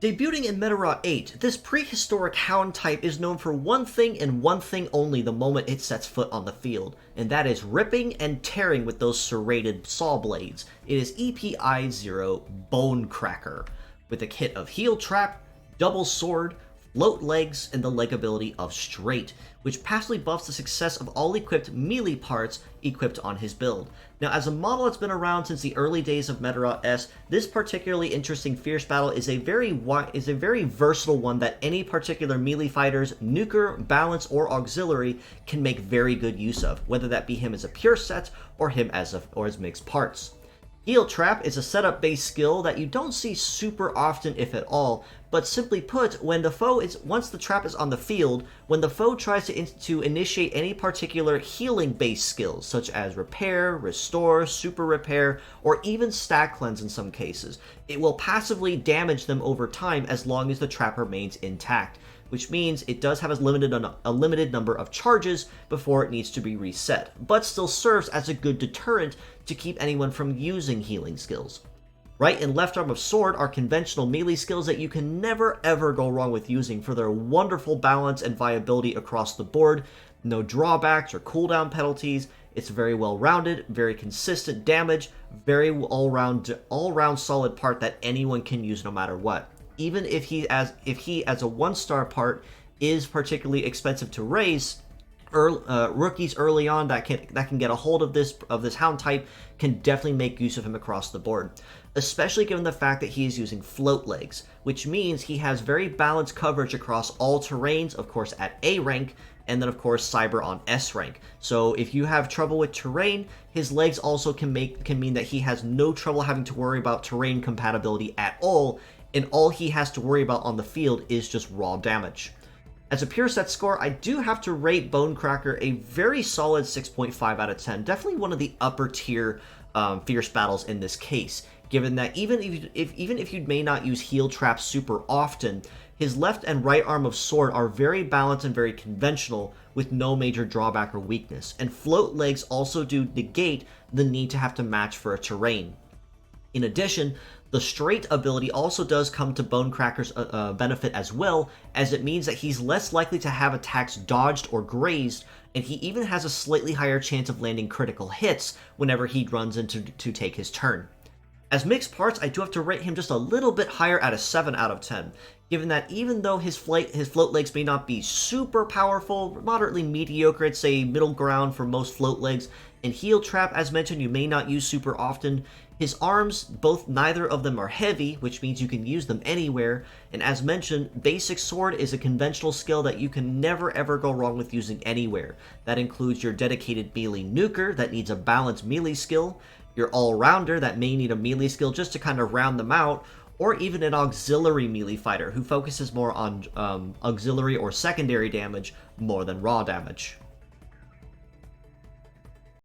Debuting in Meta 8, this prehistoric hound type is known for one thing and one thing only the moment it sets foot on the field, and that is ripping and tearing with those serrated saw blades. It is EPI00 Bone Cracker, with a kit of heel trap, double sword, float legs, and the leg ability of straight, which passively buffs the success of all equipped melee parts equipped on his build. Now, as a model that's been around since the early days of Meta S, this particularly interesting Fierce Battle is a very versatile one that any particular melee fighter's nuker, balance, or auxiliary can make very good use of, whether that be him as a pure set or him as mixed parts. Heel Trap is a setup-based skill that you don't see super often, if at all, but simply put, once the trap is on the field, when the foe tries to initiate any particular healing-based skills, such as repair, restore, super repair, or even stack cleanse in some cases, it will passively damage them over time as long as the trap remains intact, which means it does have a limited number of charges before it needs to be reset, but still serves as a good deterrent to keep anyone from using healing skills. Right and left arm of sword are conventional melee skills that you can never ever go wrong with using for their wonderful balance and viability across the board, no drawbacks or cooldown penalties. It's very well rounded, very consistent damage, very all-round solid part that anyone can use no matter what. Even if he as a 1-star part is particularly expensive to raise, rookies early on that can get a hold of this hound type can definitely make use of him across the board, especially given the fact that he is using float legs, which means he has very balanced coverage across all terrains, of course at A rank, and then of course cyber on S rank. So if you have trouble with terrain, his legs also can mean that he has no trouble having to worry about terrain compatibility at all, and all he has to worry about on the field is just raw damage. As a pure set score, I do have to rate Bone Cracker a very solid 6.5 out of 10. Definitely one of the upper tier Fierce Battles in this case, given that even if you may not use heel traps super often, his left and right arm of sword are very balanced and very conventional with no major drawback or weakness, and float legs also do negate the need to have to match for a terrain. In addition, the straight ability also does come to Bone Cracker's benefit as well, as it means that he's less likely to have attacks dodged or grazed, and he even has a slightly higher chance of landing critical hits whenever he runs in to take his turn. As mixed parts, I do have to rate him just a little bit higher at a 7 out of 10, given that even though his float legs may not be super powerful, moderately mediocre, I'd say middle ground for most float legs, and heel trap, as mentioned, you may not use super often, his arms, neither of them are heavy, which means you can use them anywhere, and as mentioned, basic sword is a conventional skill that you can never ever go wrong with using anywhere. That includes your dedicated melee nuker that needs a balanced melee skill, your all-rounder that may need a melee skill just to kind of round them out, or even an auxiliary melee fighter who focuses more on auxiliary or secondary damage more than raw damage.